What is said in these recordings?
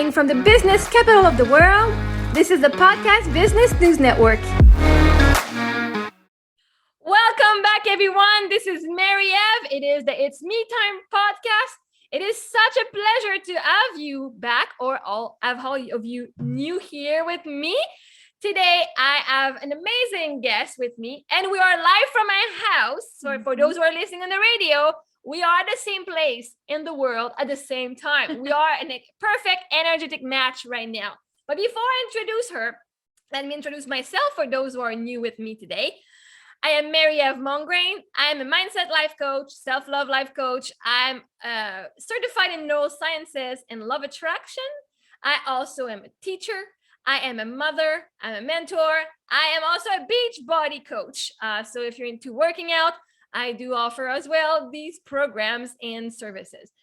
Broadcasting from the business capital of the world, this is the Podcast Business News Network. Welcome back, everyone. This is Marie-Ève. It is the It's Me Time podcast. It is such a pleasure to have you back, or have all of you new here with me. Today, I have an amazing guest with me, and we are live from my house. So for those who are listening on the radio, we are at the same place in the world at the same time. We are in a perfect energetic match right now. But before I introduce her, let me introduce myself for those who are new with me today. I am Marie-Ève Mongrain. I'm a mindset life coach, self-love life coach. I'm certified in neurosciences and love attraction. I also am a teacher. I am a mother. I'm a mentor. I am also a beach body coach. So if you're into working out, I do offer as well these programs and services.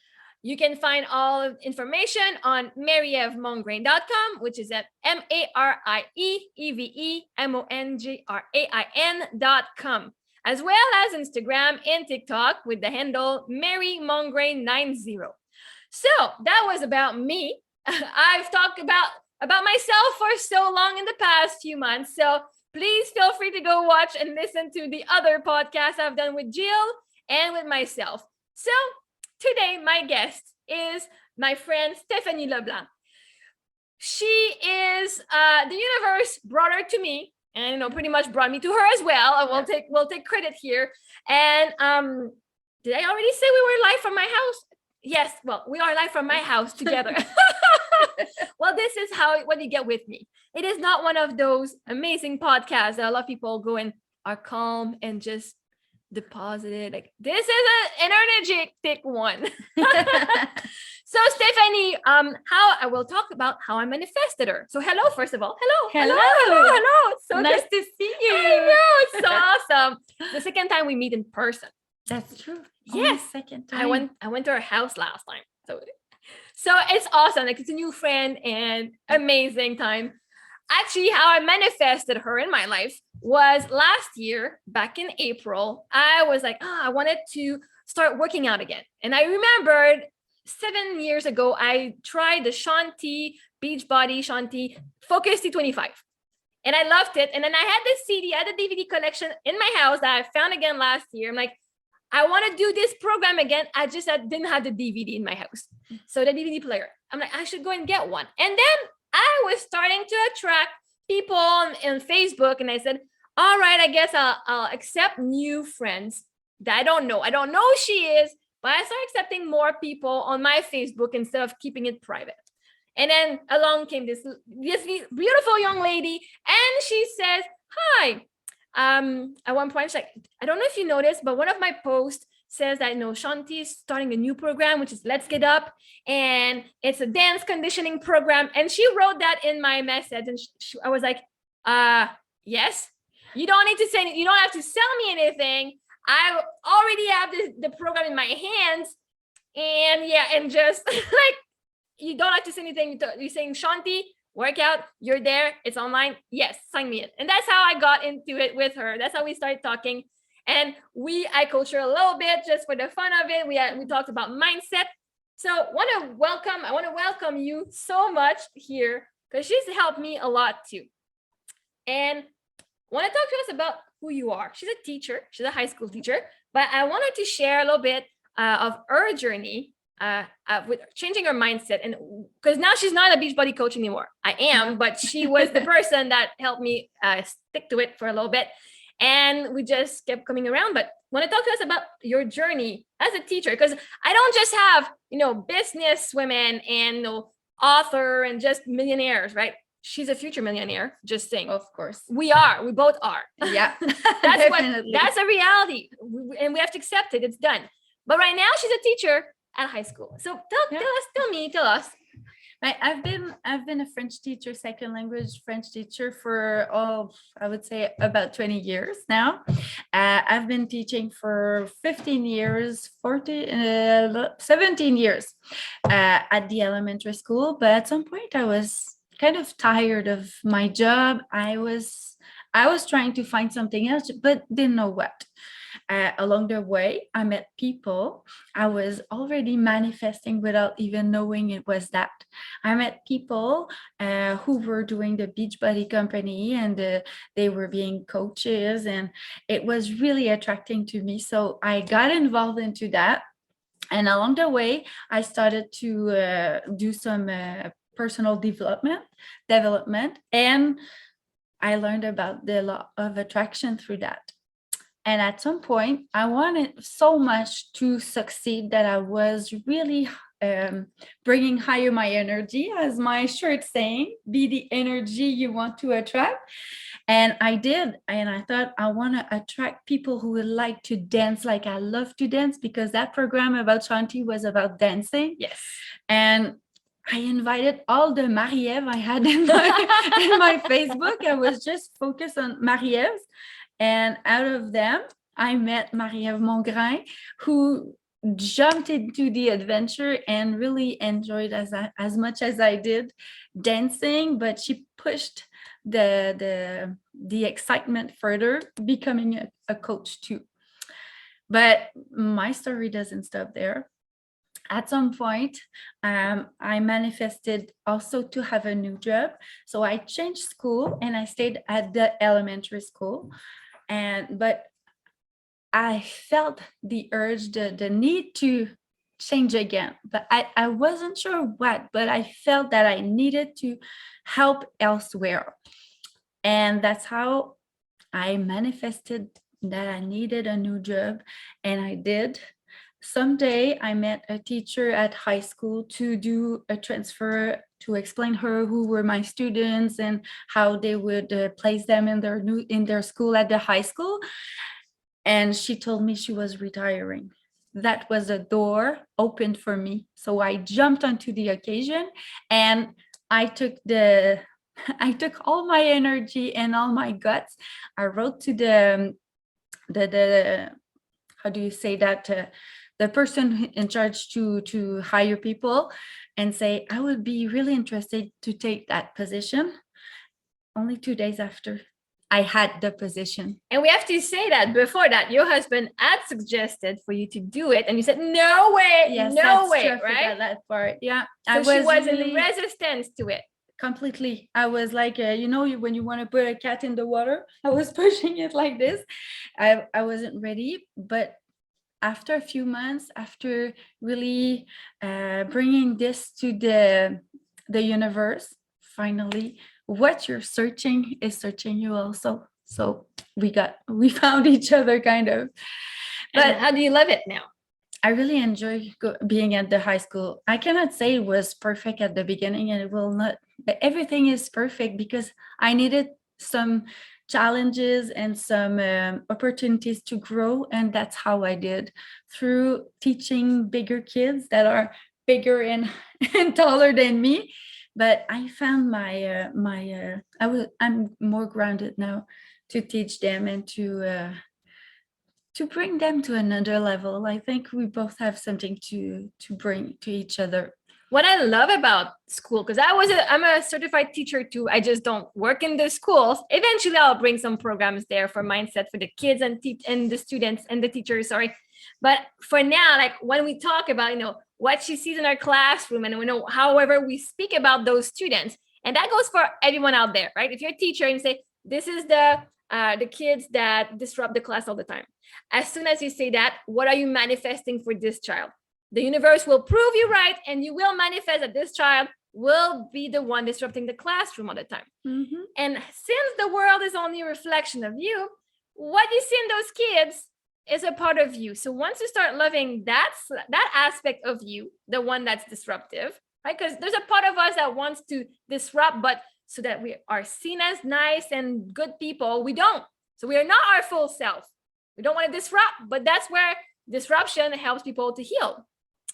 You can find all information on marievemongrain.com, which is at marievemongrain.com, as well as Instagram and TikTok with the handle marymongrain90. So that was about me. I've talked about myself for so long in the past few months. So please feel free to go watch and listen to the other podcasts I've done with Jill and with myself. So today, my guest is my friend Stephanie Leblanc. She is the universe brought her to me, and pretty much brought me to her as well. And we'll take credit here. And did I already say we were live from my house? Yes. Well, we are live from my house together. Well, this is what you get with me. It is not one of those amazing podcasts that a lot of people go and are calm and just deposited. Like, this is an energetic one. So Stephanie, I will talk about how I manifested her. So hello, first of all. Hello. It's so nice to see you. I know, it's so awesome. The second time we meet in person. That's true. Yes. Second time. I went to her house last time. So it's awesome. Like, it's a new friend and amazing time. Actually, how I manifested her in my life was last year, back in April. I was like, I wanted to start working out again. And I remembered 7 years ago, I tried the Shanti Beachbody Shanti Focus T25. And I loved it. And then I had this CD, I had the DVD collection in my house that I found again last year. I'm like, I want to do this program again. I didn't have the DVD in my house. So the DVD player, I'm like, I should go and get one. And then I was starting to attract people on Facebook. And I said, all right, I guess I'll accept new friends that I don't know. I don't know who she is, but I started accepting more people on my Facebook instead of keeping it private. And then along came this beautiful young lady. And she says, hi. At one point, she's like, I don't know if you noticed, but one of my posts says that, Shanti is starting a new program, which is Let's Get Up. And it's a dance conditioning program. And she wrote that in my message. And I was like, yes, you don't need to say, you don't have to sell me anything. I already have the program in my hands. And just like, you don't have to say anything. You're saying, Shanti, workout, you're there, it's online. Yes, sign me in. And that's how I got into it with her. That's how we started talking. And I coached her a little bit just for the fun of it. We talked about mindset. So I want to welcome you so much here, because she's helped me a lot too. And want to talk to us about who you are. She's a teacher. She's a high school teacher. But I wanted to share a little bit of her journey with changing her mindset. And because now she's not a Beachbody coach anymore. I am, but she was the person that helped me stick to it for a little bit. And we just kept coming around. But want to talk to us about your journey as a teacher, because I don't just have, business women and author and just millionaires, right? She's a future millionaire, just saying. Of course. We both are. Yeah. That's a reality. And we have to accept it. It's done. But right now she's a teacher at high school. So tell us. I've been a French teacher, second language French teacher for I would say about 20 years now. I've been teaching for 15 years, 17 years at the elementary school. But at some point I was kind of tired of my job. I was trying to find something else, but didn't know what. Along the way, I met people I was already manifesting without even knowing it was that. I met people who were doing the Beachbody company, and they were being coaches, and it was really attracting to me. So I got involved into that. And along the way, I started to do some personal development, and I learned about the law of attraction through that. And at some point, I wanted so much to succeed that I was really bringing higher my energy, as my shirt saying, be the energy you want to attract. And I did. And I thought I want to attract people who would like to dance like I love to dance, because that program about Shanti was about dancing. Yes. And I invited all the Marie-Ève I had in my Facebook. I was just focused on Marie-Ève's. And out of them, I met Marie-Ève Mongrain, who jumped into the adventure and really enjoyed as much as I did dancing, but she pushed the excitement further, becoming a coach too. But my story doesn't stop there. At some point, I manifested also to have a new job. So I changed school and I stayed at the elementary school. But I felt the urge, the need to change again. But I wasn't sure what, but I felt that I needed to help elsewhere. And that's how I manifested that I needed a new job, and I did. Someday I met a teacher at high school to do a transfer, to explain her who were my students and how they would place them in their school at the high school. And she told me she was retiring. That was a door opened for me. So I jumped onto the occasion, and I took all my energy and all my guts. I wrote to the how do you say that, the person in charge to hire people, and say I would be really interested to take that position. Only 2 days after, I had the position. And we have to say that before that, your husband had suggested for you to do it, and you said, no way, Yes, no way, true. right? That part. Yeah. So she was in resistance to it. Completely. I was like, when you want to put a cat in the water, I was pushing it like this. I wasn't ready. But after a few months, after really bringing this to the universe, finally, what you're searching is searching you also. So we found each other, kind of. But and how do you love it now? I really enjoy being at the high school. I cannot say it was perfect at the beginning, and it will not. Everything is perfect because I needed some challenges and some opportunities to grow, and that's how I did, through teaching bigger kids that are bigger and taller than me. But I found I'm more grounded now to teach them and to bring them to another level. I think we both have something to bring to each other. What I love about school, because I'm a certified teacher too. I just don't work in the schools. Eventually, I'll bring some programs there for mindset for the kids and the students and the teachers. Sorry, but for now, like when we talk about what she sees in our classroom, and however we speak about those students, and that goes for everyone out there, right? If you're a teacher and you say this is the kids that disrupt the class all the time, as soon as you say that, what are you manifesting for this child? The universe will prove you right, and you will manifest that this child will be the one disrupting the classroom all the time. Mm-hmm. And since the world is only a reflection of you, what you see in those kids is a part of you. So once you start loving that aspect of you, the one that's disruptive, right? Because there's a part of us that wants to disrupt, but so that we are seen as nice and good people, we don't. So we are not our full self. We don't want to disrupt, but that's where disruption helps people to heal,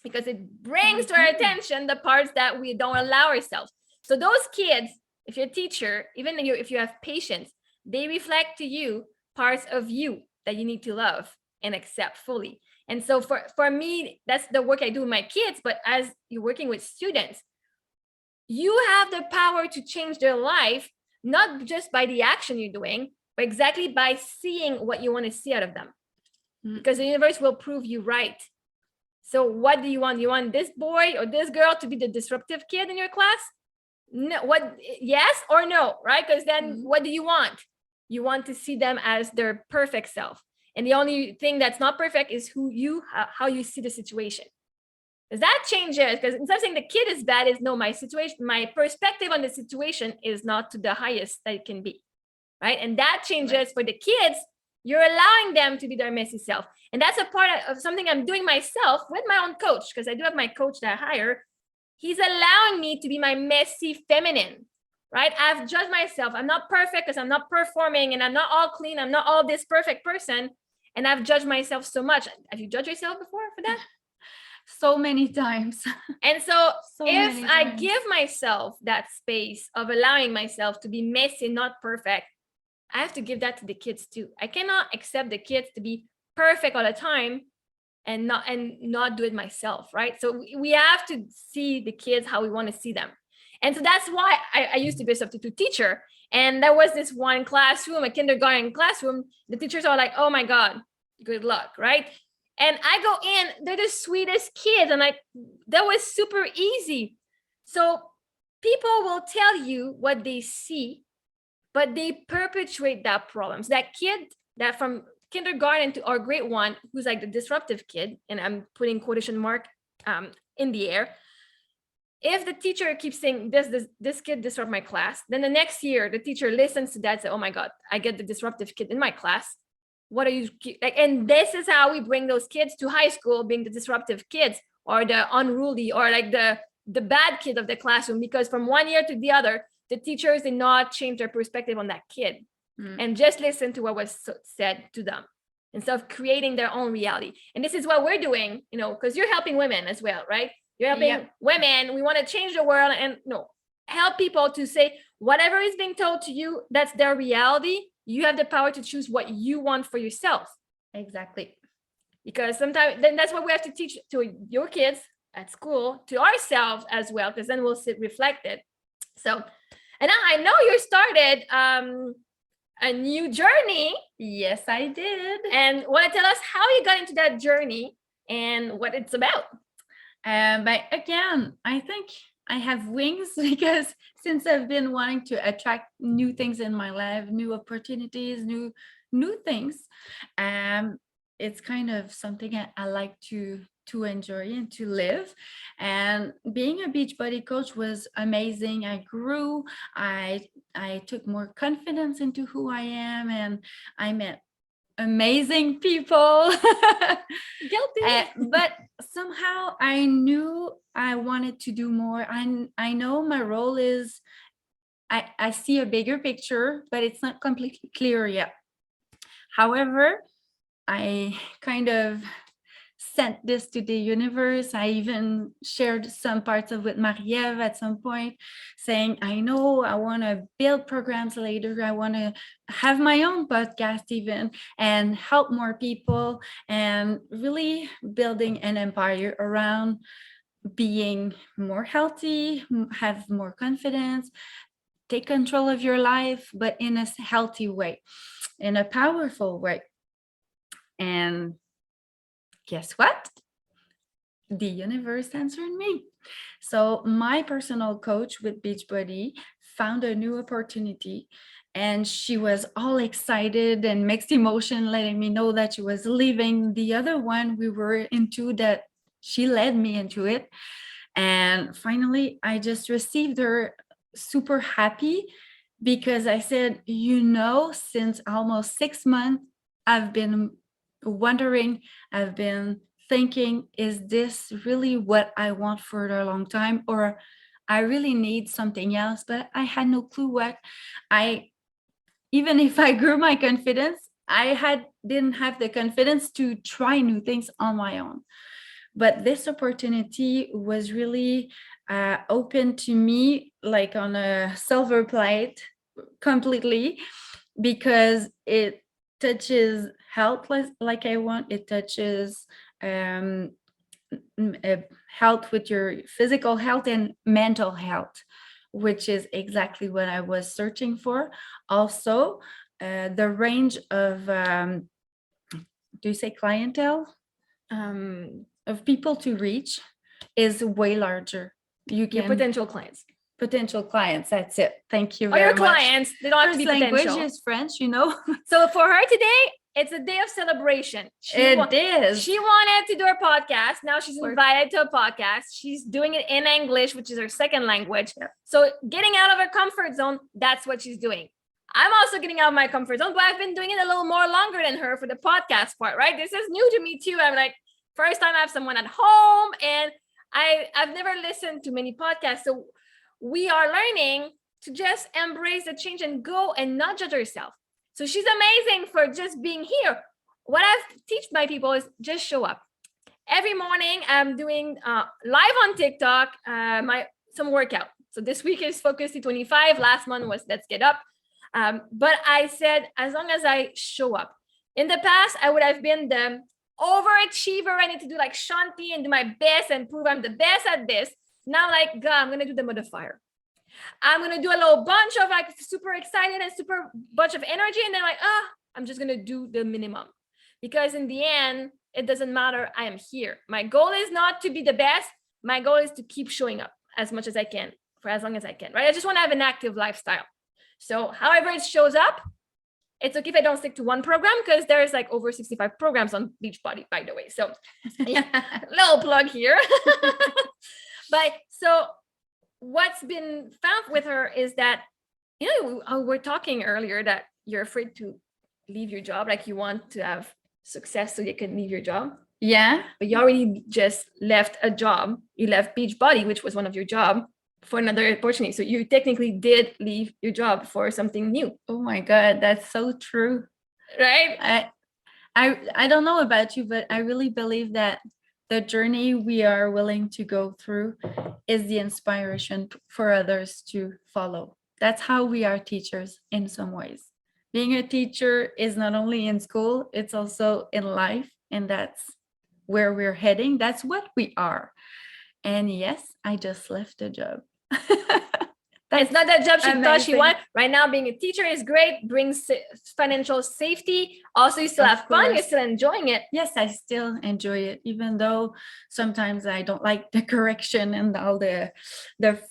because it brings to our attention the parts that we don't allow ourselves. So those kids, if you're a teacher, even if you have patience, they reflect to you parts of you that you need to love and accept fully. And so for me, that's the work I do with my kids. But as you're working with students, you have the power to change their life, not just by the action you're doing, but exactly by seeing what you want to see out of them. because the universe will prove you right. So what do you want? You want this boy or this girl to be the disruptive kid in your class? No, what, yes or no, right? Because then what do you want? You want to see them as their perfect self. And the only thing that's not perfect is how you see the situation. Because that changes, because instead of saying the kid is bad, is no, my situation, my perspective on the situation is not to the highest that it can be, right? And that changes for the kids. You're allowing them to be their messy self. And that's a part of something I'm doing myself with my own coach, because I do have my coach that I hire. He's allowing me to be my messy feminine, right? I've judged myself. I'm not perfect because I'm not performing and I'm not all clean. I'm not all this perfect person. And I've judged myself so much. Have you judged yourself before for that? So many times. And so if I give myself that space of allowing myself to be messy, not perfect, I have to give that to the kids too. I cannot accept the kids to be perfect all the time and not do it myself, right? So we have to see the kids how we want to see them. And so that's why I used to be a substitute teacher. And there was this one classroom, a kindergarten classroom. The teachers are like, oh my God, good luck, right? And I go in, they're the sweetest kids. And like, that was super easy. So people will tell you what they see, but they perpetuate that problems. That kid that from kindergarten to or grade 1, who's like the disruptive kid, and I'm putting quotation mark in the air. If the teacher keeps saying this kid disrupt my class, then the next year the teacher listens to that and says, oh my God, I get the disruptive kid in my class. What are you like? And this is how we bring those kids to high school, being the disruptive kids or the unruly or like the bad kid of the classroom, because from one year to the other, the teachers did not change their perspective on that kid and just listen to what was said to them instead of creating their own reality. And this is what we're doing, because you're helping women as well, right? You're helping women. We want to change the world and help people to say whatever is being told to you, that's their reality. You have the power to choose what you want for yourself. Exactly. Because sometimes then that's what we have to teach to your kids at school, to ourselves as well, because then we'll sit reflected. So, and I know you started a new journey. Yes, I did. And want to tell us how you got into that journey and what it's about. But again, I think I have wings because since I've been wanting to attract new things in my life, new opportunities, new things, it's kind of something I like to enjoy and to live. And being a Beachbody coach was amazing. I grew. I took more confidence into who I am, and I met amazing people. Guilty. But somehow I knew I wanted to do more. I know my role is, I see a bigger picture, but it's not completely clear yet. However, I kind of sent this to the universe. I even shared some parts of with Marie-Ève at some point, saying, I know I want to build programs later. I want to have my own podcast even and help more people and really building an empire around being more healthy, have more confidence, take control of your life, but in a healthy way, in a powerful way. And guess what? The universe answered me. So my personal coach with Beachbody found a new opportunity, and she was all excited and mixed emotion, letting me know that she was leaving the other one we were into, that she led me into it. And finally, I just received her super happy, because I said, since almost 6 months, I've been wondering, I've been thinking, is this really what I want for a long time, or I really need something else? But I had no clue what. Even if I grew my confidence, didn't have the confidence to try new things on my own. But this opportunity was really open to me, like on a silver plate, completely, because it touches health like I want. It touches health with your physical health and mental health, which is exactly what I was searching for. Also, the range of do you say clientele Um, of people to reach is way larger. You your can potential clients. potential clients. That's it. Thank you Or very your much. clients, they don't have to First be language potential. is French, you know. So for her today, it's a day of celebration. It is. She wanted to do her podcast. Now she's For- invited to a podcast. She's doing it in English, which is her second language. Yeah. So getting out of her comfort zone, that's what she's doing. I'm also getting out of my comfort zone, but I've been doing it a little more longer than her for the podcast part, right? This is new to me too. I'm like, first time I have someone at home, and I've never listened to many podcasts. So we are learning to just embrace the change and go and not judge herself. So she's amazing for just being here. What I teach my people is just show up. Every morning I'm doing live on TikTok, some workout. So this week is Focus T25. Last month was Let's Get Up. But I said, as long as I show up. In the past, I would have been the overachiever. I need to do like Shanti and do my best and prove I'm the best at this. Now, like, God, I'm going to do the modifier. I'm going to do a little bunch of like super excited and super bunch of energy. And then like, I'm just going to do the minimum. Because in the end, it doesn't matter. I am here. My goal is not to be the best. My goal is to keep showing up as much as I can for as long as I can, right? I just want to have an active lifestyle. So however it shows up, it's okay if I don't stick to one program, because there's like over 65 programs on Beachbody, by the way. So yeah, little plug here. But so what's been found with her is that, we're talking earlier that you're afraid to leave your job. Like you want to have success so you can leave your job. Yeah. But you already just left a job. You left Beachbody, which was one of your jobs, for another opportunity. So you technically did leave your job for something new. Oh my God, that's so true. Right? I don't know about you, but I really believe that the journey we are willing to go through is the inspiration for others to follow. That's how we are teachers in some ways. Being a teacher is not only in school, it's also in life. And that's where we're heading. That's what we are. And yes, I just left the job. It's not that job she thought she amazing. wanted. Right now, being a teacher is great, brings financial safety. Also, you still Of have fun, you're course. still enjoying it. Yes, I still enjoy it, even though sometimes I don't like the correction and all the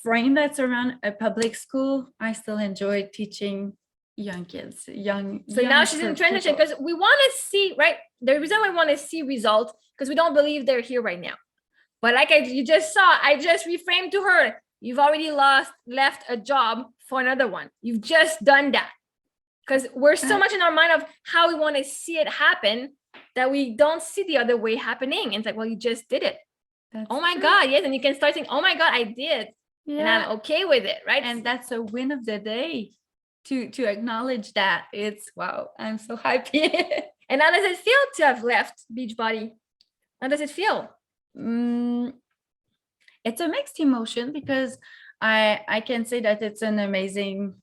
frame that's around a public school. I still enjoy teaching young kids, So now she's in transition, because we want to see, right? The reason we want to see results, because we don't believe they're here right now. But like you just saw, I just reframed to her, you've already left a job for another one. You've just done that. Because we're so much in our mind of how we want to see it happen that we don't see the other way happening. And it's like, well, you just did it. That's oh my true. God, yes. And you can start saying, oh my God, I did. Yeah. And I'm okay with it, right? And that's a win of the day to acknowledge that. It's wow, I'm so happy. And how does it feel to have left Beachbody? How does it feel? It's a mixed emotion, because I can say that it's an amazing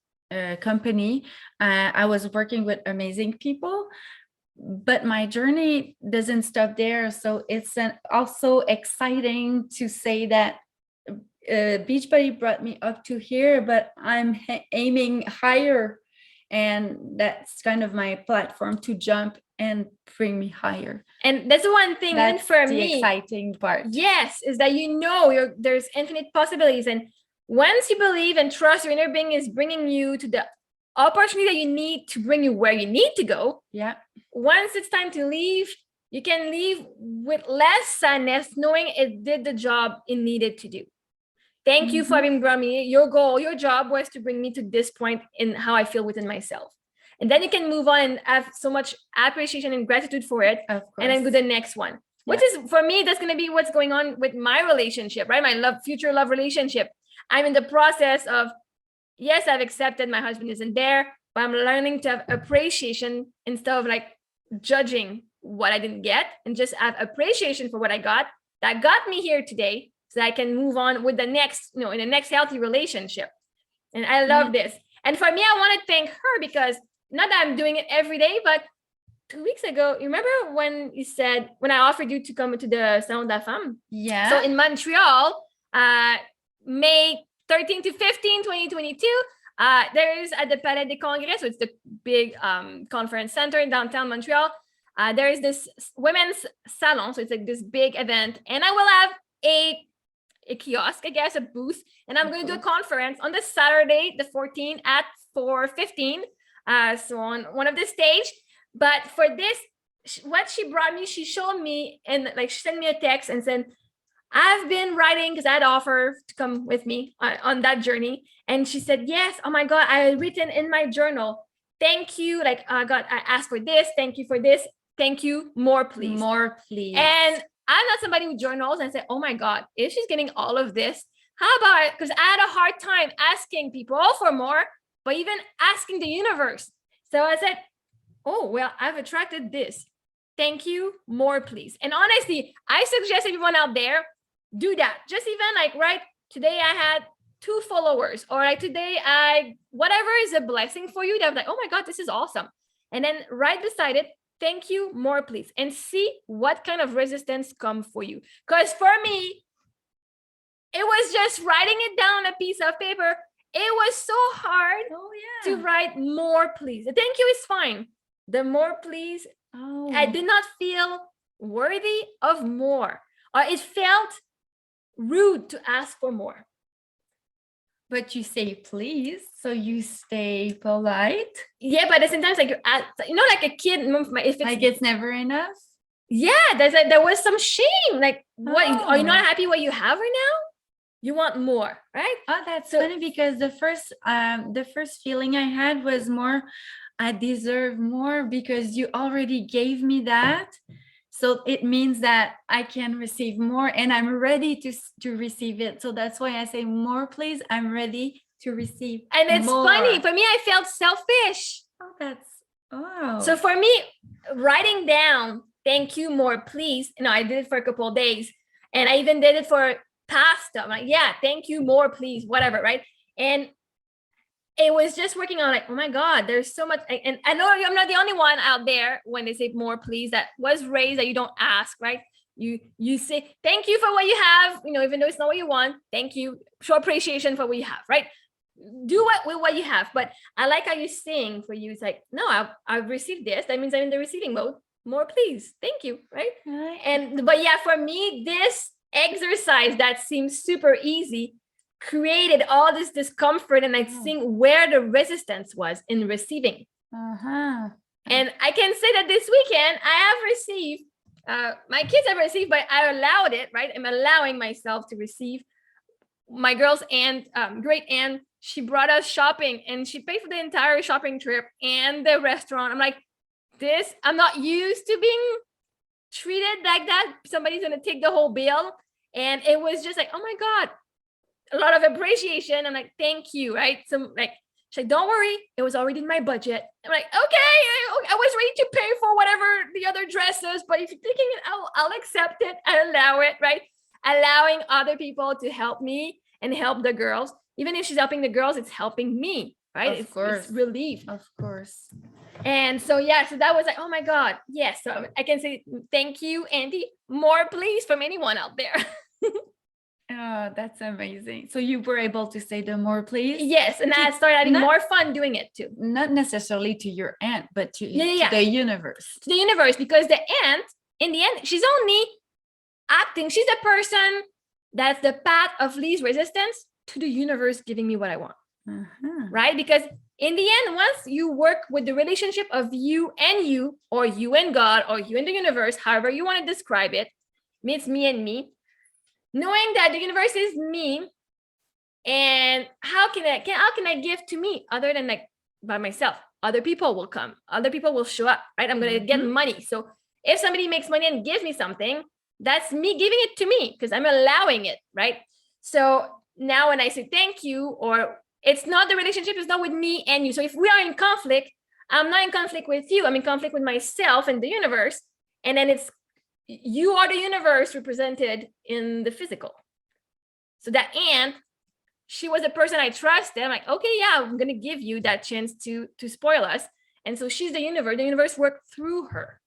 company. I was working with amazing people, but my journey doesn't stop there. So it's also exciting to say that Beachbody brought me up to here, but I'm aiming higher. And that's kind of my platform to jump and bring me higher. And that's the one thing, That's for the me, exciting part. yes, is that there's infinite possibilities. And once you believe and trust your inner being is bringing you to the opportunity that you need to bring you where you need to go. Yeah. Once it's time to leave, you can leave with less sadness, knowing it did the job it needed to do. Thank you for having brought me. Your goal, your job was to bring me to this point in how I feel within myself. And then you can move on and have so much appreciation and gratitude for it. Of course. And then go to the next one, which is, for me, that's going to be what's going on with my relationship, right? My future love relationship. I'm in the process of, yes, I've accepted my husband isn't there, but I'm learning to have appreciation instead of like judging what I didn't get, and just have appreciation for what I got that got me here today, so that I can move on with the next, in the next healthy relationship. And I love this. And for me, I want to thank her, because not that I'm doing it every day, but 2 weeks ago, you remember when I offered you to come to the Salon de la Femme? Yeah. So in Montreal, May 13 to 15, 2022, there is at the Palais des Congrès, so it's the big conference center in downtown Montreal. there is this women's salon. So it's like this big event. And I will have a kiosk, I guess, a booth. And I'm going to do a conference on this Saturday, the 14th at 4:15. So on one of the stage. But for this, what she brought me, she showed me, and like she sent me a text and said, I've been writing, because I had offered to come with me on that journey. And she said, yes, oh my God, I had written in my journal, thank you. Like, God, I asked for this. Thank you for this. Thank you. More, please. More, please. And I'm not somebody who journals, and I said, oh my God, if she's getting all of this, how about it? Because I had a hard time asking people for more, but even asking the universe. So I said, oh, well, I've attracted this. Thank you. More, please. And honestly, I suggest everyone out there, do that. Just even like, right, today I had 2 followers, or like today whatever is a blessing for you, that like, oh my God, this is awesome. And then right beside it, thank you, more, please. And see what kind of resistance come for you. Because for me, it was just writing it down on a piece of paper. It was so hard to write more, please. The thank you is fine. The more, please, I did not feel worthy of more. Or it felt rude to ask for more. But you say please, so you stay polite. Yeah, but at the same time, it's like like a kid. If it's like it's never enough. Yeah, there was some shame. Like, what are you not happy what you have right now? You want more, right? Oh, that's funny, because the first feeling I had was more, I deserve more because you already gave me that. So it means that I can receive more, and I'm ready to receive it. So that's why I say more, please. I'm ready to receive. And it's more. funny. For me, I felt selfish. So for me, writing down, thank you, more, please. I did it for a couple of days. And I even did it for pasta. I'm like, yeah, thank you, more, please, whatever, right? And it was just working on like, oh my God, there's so much. And I know I'm not the only one out there when they say more, please, that was raised that you don't ask, right? You say, thank you for what you have, even though it's not what you want, thank you, show appreciation for what you have, right? Do what you have. But I like how you're saying, for you, it's like, no, I've received this. That means I'm in the receiving mode. More, please. Thank you, right? But yeah, for me, this exercise that seems super easy created all this discomfort, and I think where the resistance was in receiving. And I can say that this weekend I have received, my kids have received, but I allowed it, right? I'm allowing myself to receive. My girl's aunt, great aunt, she brought us shopping, and she paid for the entire shopping trip and the restaurant. I'm like, I'm not used to being treated like that. Somebody's gonna take the whole bill. And it was just like, oh my God, a lot of appreciation. I'm like, thank you, right? So like, she's like, don't worry, it was already in my budget. I'm like, okay, I was ready to pay for whatever the other dresses, but if you're taking it, I'll accept it and allow it, right? Allowing other people to help me and help the girls. Even if she's helping the girls, it's helping me, right? Of course. It's relief. Of course. And so, yeah, so that was like, oh my God, yes. So I can say, thank you, Andy. More, please, from anyone out there. Oh, that's amazing. So you were able to say the more, please? Yes, and I started having more fun doing it too. Not necessarily to your aunt, but to the universe. To the universe, because the aunt, in the end, she's only acting. She's the person that's the path of least resistance to the universe giving me what I want, right? Because in the end, once you work with the relationship of you and you, or you and God, or you and the universe, however you want to describe it, it's me and me, knowing that the universe is me, and how can I give to me other than like by myself? Other people will come, other people will show up, right? I'm gonna get money. So if somebody makes money and gives me something, that's me giving it to me because I'm allowing it, right? So now when I say thank you, or it's not the relationship, it's not with me and you. So if we are in conflict, I'm not in conflict with you, I'm in conflict with myself and the universe. And then it's, you are the universe represented in the physical. So that aunt, she was a person I trusted. I'm like, okay, yeah, I'm going to give you that chance to spoil us. And so she's the universe worked through her.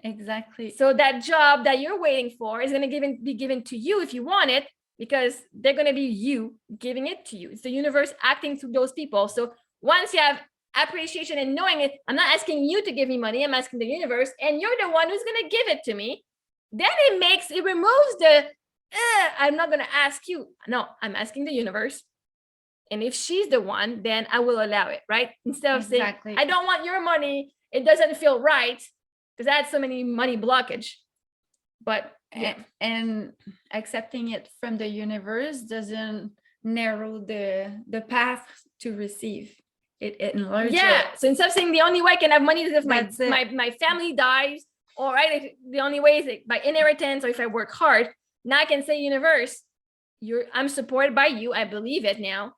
Exactly. So that job that you're waiting for is going to be given to you if you want it, because they're going to be you giving it to you. It's the universe acting through those people. So once you have appreciation and knowing it. I'm not asking you to give me money. I'm asking the universe, and you're the one who's going to give it to me. Then it removes the, I'm not going to ask you. No, I'm asking the universe. And if she's the one, then I will allow it, right? Instead of saying, I don't want your money. It doesn't feel right because I had so many money blockage. But and accepting it from the universe doesn't narrow the path to receive. It enlarges. Yeah. So instead of saying the only way I can have money is if my family dies, or right, the only way is by inheritance or if I work hard. Now I can say, universe, I'm supported by you. I believe it now.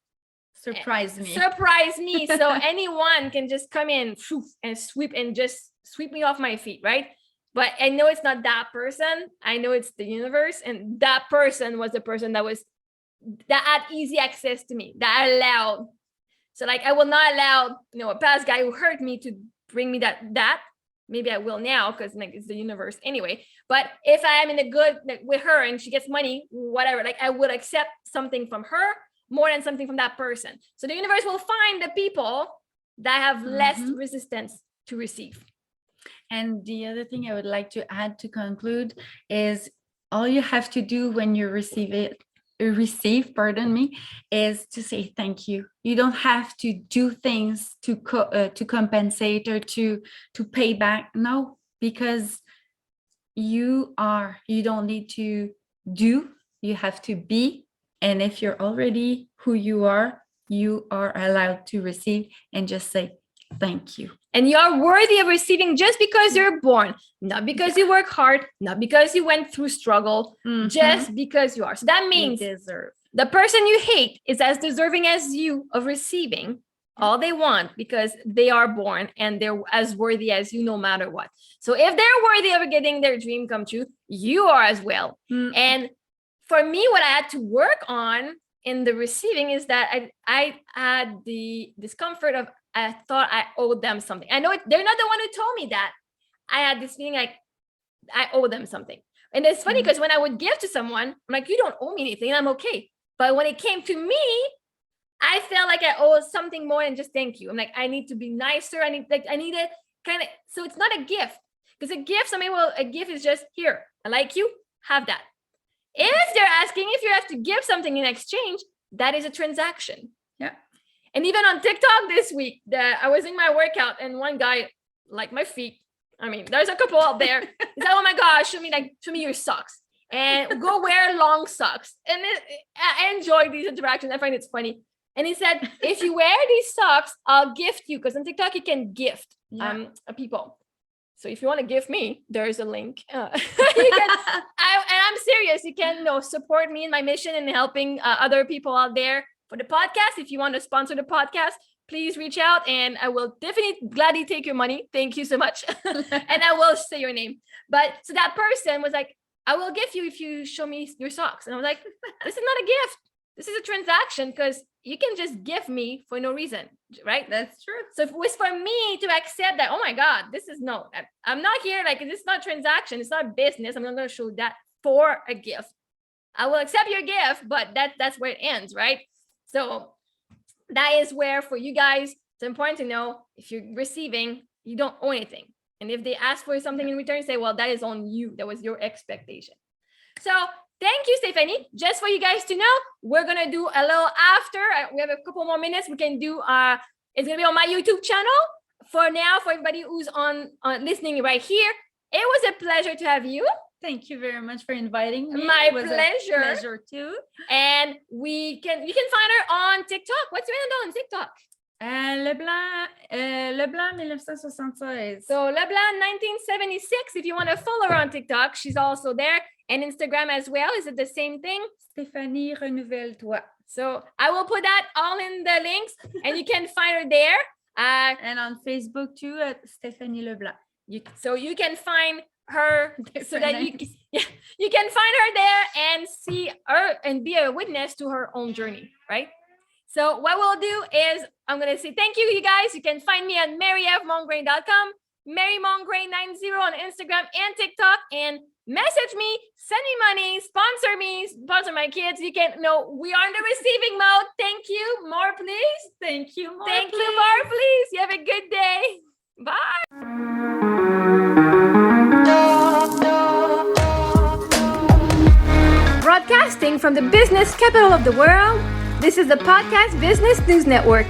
Surprise me. So anyone can just come in and sweep me off my feet, right? But I know it's not that person. I know it's the universe, and that person was the person that had easy access to me, that I allowed. So like, I will not allow, a past guy who hurt me to bring me that. Maybe I will now because like it's the universe anyway. But if I am in a good with her and she gets money, whatever, like I would accept something from her more than something from that person. So the universe will find the people that have less resistance to receive. And the other thing I would like to add to conclude is all you have to do when you receive, is to say thank you. You don't have to do things to compensate or to pay back. No, because you don't need to do, you have to be. And if you're already who you are allowed to receive and just say thank you. And you're worthy of receiving just because you're born, not because you work hard, not because you went through struggle, just because you are. So that means the person you hate is as deserving as you of receiving all they want because they are born and they're as worthy as you no matter what. So if they're worthy of getting their dream come true, you are as well. And for me, what I had to work on in the receiving is that I had the discomfort of, I thought I owed them something. I know they're not the one who told me that. I had this feeling like I owe them something. And it's funny because when I would give to someone, I'm like, you don't owe me anything, I'm okay. But when it came to me, I felt like I owe something more than just thank you. I'm like, I need to be nicer. I need it kind of, so it's not a gift. Because a gift is just, here, I like you, have that. If they're asking if you have to give something in exchange, that is a transaction. Yeah. And even on TikTok this week, I was in my workout and one guy liked my feet. I mean, there's a couple out there. He's like, oh my gosh, show me your socks and go wear long socks. And I enjoy these interactions. I find it's funny. And he said, if you wear these socks, I'll gift you. Because on TikTok, you can gift people. So if you want to gift me, there's a link. And I'm serious. You can support me in my mission and helping other people out there for the podcast. If you want to sponsor the podcast, please reach out and I will definitely gladly take your money. Thank you so much. And I will say your name. But so that person was like, I will gift you if you show me your socks. And I was like, this is not a gift. This is a transaction because you can just gift me for no reason, right? That's true. So if it was for me to accept that, oh my God, I'm not here. Like, this is not transaction. It's not business. I'm not going to show that for a gift. I will accept your gift, but that's where it ends, right? So that is where for you guys, it's important to know if you're receiving, you don't owe anything. And if they ask for something in return, say, well, that is on you. That was your expectation. So thank you, Stephanie. Just for you guys to know, we're going to do a little after. We have a couple more minutes. We can do, it's going to be on my YouTube channel. For now, for everybody who's on listening right here, it was a pleasure to have you. Thank you very much for inviting me. My pleasure. Pleasure too. And you can find her on TikTok. What's your handle on TikTok? Leblanc 1976. So Leblanc 1976. If you want to follow her on TikTok, she's also there. And Instagram as well. Is it the same thing? Stéphanie Renouvelle-toi. So I will put that all in the links and you can find her there. And on Facebook too at Stéphanie Leblanc. So you can find her so that you can find her there and see her and be a witness to her own journey, right? So what we'll do is I'm going to say thank you, you guys. You can find me at marievmongrain.com, MaryMongray90 on Instagram and TikTok, and message me, send me money, sponsor my kids. You can know we are in the receiving mode. Thank you. More, please. Thank you, more. Thank you, more, please. You have a good day. Bye. Broadcasting from the business capital of the world, this is the Podcast Business News Network.